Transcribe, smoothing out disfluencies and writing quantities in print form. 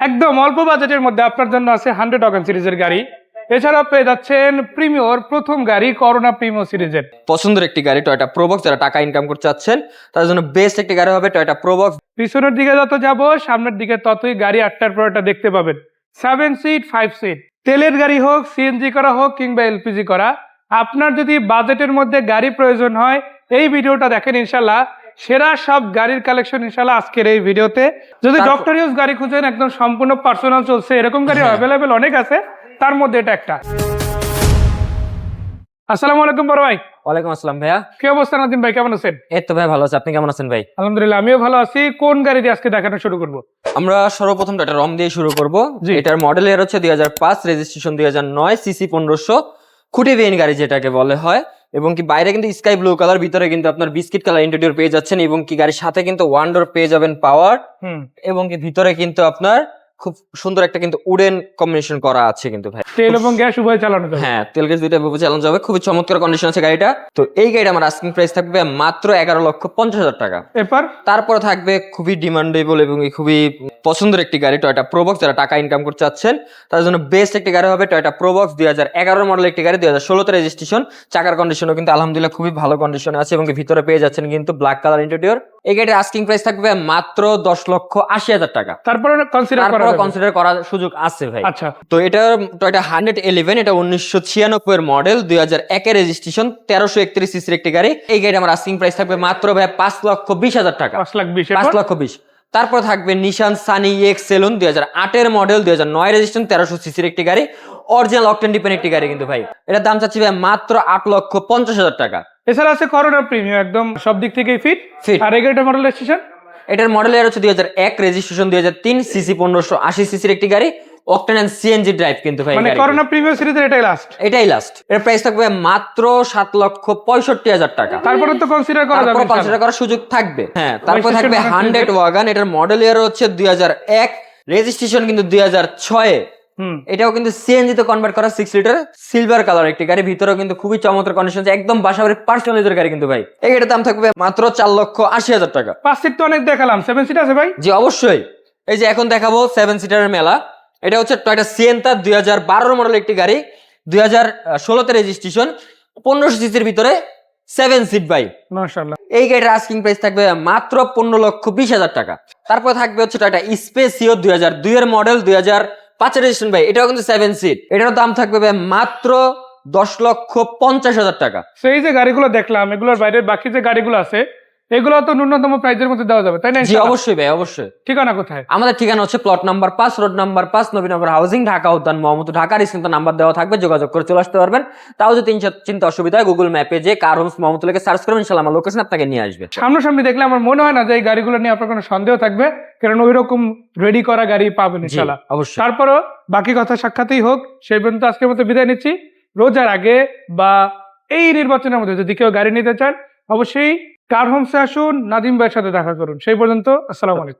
একদম অল্প বাজেটের মধ্যে আপনার জন্য আছে 100 ওয়াগন সিরিজের গাড়ি। এছাড়াও পেয়ে যাচ্ছেন প্রিমিয়র প্রথম গাড়ি করোনা প্রিমিয়র সিরিজের পছন্দের একটি গাড়ি টয়োটা প্রোবক্স। যারা টাকা ইনকাম করতে চাচ্ছেন তাদের জন্য বেস্ট একটি গাড়ি হবে টয়োটা প্রোবক্স। পিছনের দিকে যত যাব সামনের দিকে ততই গাড়ি আটটার পর একটা দেখতে পাবেন। 7 সিট 5 সিট তেলের গাড়ি হোক, সিএনজি করা হোক কিংবা এলপিজি করা, আপনার যদি বাজেটের মধ্যে গাড়ি প্রয়োজন হয় এই ভিডিওটা দেখেন। ইনশাল্লাহ সেরা সব গাড়ির কালেকশন ইনশাল্লাহ আজকের এই ভিডিওতে। যদি ডক্টর ইউজ গাড়ি খুঁজেন একদম সম্পূর্ণ পার্সোনাল চলছে এরকম গাড়ি অ্যাভেলেবেল অনেক আছে, তার মধ্যে এটা একটা। আসসালামু আলাইকুম বড় ভাই। ওয়ালাইকুম আসসালাম ভাইয়া। কি অবস্থা নাদিম ভাই, কেমন আছেন? এই তো ভাই ভালো আছে, আপনি কেমন আছেন ভাই? আলহামদুলিল্লাহ আমিও ভালো আছি। কোন গাড়ি দিয়ে আজকে দেখানো শুরু করব? আমরা সর্বপ্রথম টয়োটা রম দিয়ে শুরু করব। জি। এটার মডেল ইয়ার হচ্ছে 2005, রেজিস্ট্রেশন 2009, সিসি 1500, খুঁটি ভেইন গাড়ি যেটাকে বলে হয়। এবং কি বাইরে কিন্তু স্কাই ব্লু কালার, ভিতরে কিন্তু আপনার বিস্কিট কালার ইন্টেরিয়র পেয়ে যাচ্ছেন। এবং কি গাড়ির সাথে কিন্তু ওয়ান ডোর পেয়ে যাবেন পাওয়ার। এবং কি ভিতরে কিন্তু আপনার খুব সুন্দর একটা কিন্তু উডেন কম্বিনেশন করা আছে কিন্তু ভাই। তেল এবং গ্যাস উভয় চালানো যাবে। হ্যাঁ, তেল গ্যাস দুইটা চালানো যাবে। খুবই চমৎকার কন্ডিশন আছে গাড়িটা। তো এই গাড়িটা আমার আস্কিং প্রাইস থাকবে মাত্র 11,50,000 টাকা। এরপর তারপর থাকবে খুবই ডিমান্ডেবল এবং খুবই পছন্দের একটি গাড়ি টয়োটা প্রোবক্স। যারা টাকা ইনকাম করতে চাচ্ছেন তাদের জন্য বেস্ট একটি গাড়ি হবে টয়োটা প্রোবক্স। 2011 মডেল একটি গাড়ি, 2016 রেজিস্ট্রেশন। চাকার কন্ডিশনও কিন্তু আলহামদুলিল্লাহ খুবই ভালো কন্ডিশনে আছে এবং ভিতরে পেয়ে যাচ্ছেন কিন্তু ব্ল্যাক কালার ইন্টেরিয়র। এই গাড়ির আস্কিং প্রাইস থাকবে মাত্র 10,80,000 টাকা। তারপরে কনসিডার করার সুযোগ আছে ভাই। আচ্ছা, তো এটা টয়োটা 111, এটা 1996 এর মডেল, 2001 এর রেজিস্ট্রেশন, 1331 সিসির একটি গাড়ি। এই গাড়ি আমার আস্কিং প্রাইস থাকবে মাত্র ভাই 5,20,000 টাকা। 5,20,000। 5,20,000। তারপর থাকবে নিশান সানি এক্স সেলুন, 2008 এর মডেল, 2009 রেজিস্ট্রেশন, 1300 সিসির একটি গাড়ি, অরিজিনাল অকটেন ডিপেন্ড একটি গাড়ি কিন্তু ভাই। এটার দাম চাচ্ছি ভাই মাত্র 8,50,000 টাকা। এছাড়া আছে করোনা প্রিমিয়াম, একদম সব দিক থেকেই ফিট। আর এই গাড়িটার মডেল রেজিস্ট্রেশন, এটার মডেল ইয়ার হচ্ছে 2001, রেজিস্ট্রেশন 2003, সিসি 1580 সিসির একটি গাড়ি, অকটেন এন্ড সিএনজি ড্রাইভ কিন্তু ভাই। মানে করোনা প্রিমিয়াম সিরিজের এটাই লাস্ট। এর প্রাইস থাকবে মাত্র 7,65,000 টাকা। তারপরে তো কনসিডার করা যাবে, কনসিডার করার সুযোগ থাকবে। হ্যাঁ, তারপর থাকবে 100 ওয়াগন। এটার মডেল ইয়ার হচ্ছে 2001, রেজিস্ট্রেশন কিন্তু 2006 এ। এটাও কিন্তু সিএনজি তে কনভার্ট করা 6 লিটার সিলভার কালার একটি গাড়ি। ভিতরেও কিন্তু খুবই চমৎকার কন্ডিশন আছে, একদম বাসাবাড়ির পার্সোনালাইজের গাড়ি কিন্তু ভাই। এই গাড়ির দাম থাকবে মাত্র 4,80,000 টাকা। 5 সিট তো অনেক দেখালাম, 7 সিট আছে ভাই? জি অবশ্যই। এই যে এখন দেখাবো 7 সিটারের মেলা। এটা হচ্ছে টয়োটা সিয়েন্তা, 2012 মডেল একটি গাড়ি, 2016 তে রেজিস্ট্রেশন, 1500 সিসির ভিতরে 7 সিট ভাই। মাশাআল্লাহ। এই গাড়ির আস্কিং প্রাইস থাকবে মাত্র 15,20,000 টাকা। তারপর থাকবে হচ্ছে টয়োটা স্পেসিও, 2002 এর মডেল, 2005 এর রেজিস্ট্রেশন ভাই। এটাও কিন্তু 7 সিট। এটার দাম থাকবে ভাই মাত্র 10,50,000 টাকা। সেই যে গাড়িগুলো দেখলাম এগুলোর বাইরে বাকি যে গাড়িগুলো আছে এগুলো তো ন্যূনতম প্রাইসের মধ্যে দেওয়া যাবে, তাই না? জি অবশ্যই ভাই, অবশ্যই। ঠিকানা কোথায়? আমাদের ঠিকানা হচ্ছে plot number 5, road number 5, Nabinagar housing, Dhaka উদ্যান মোহাম্মদপুর, ঢাকার স্ক্রিনে নাম্বার দেওয়া থাকবে, যোগাযোগ করে চলে আসতে পারবেন। তাও যদি চিন্তা অসুবিধা হয় গুগল ম্যাপে যে কার হোমস মোহাম্মদপুর লিখে সার্চ করবেন, ইনশাআল্লাহ আমার লোকেশন আপনাকে নিয়ে আসবে। সামনাসামনি দেখলে আমার মনে হয় না যে এই গাড়িগুলো নিয়ে আপনার কোনো সন্দেহ থাকবে, কারণ ওইরকম রেডি করা গাড়ি পাবেন ইনশাআল্লাহ। অবশ্যই। তারপরও বাকি কথা সাক্ষাতেই হোক। সেই পর্যন্ত আজকের মতো বিদায় নিচ্ছি। রোজার আগে বা এই নির্বাচনের মধ্যে যদি কেউ গাড়ি নিতে চান অবশ্যই কার হোমসে আসুন, নাদিম ভাইয়ের সাথে দেখা করুন। সেই পর্যন্ত আসসালামু আলাইকুম।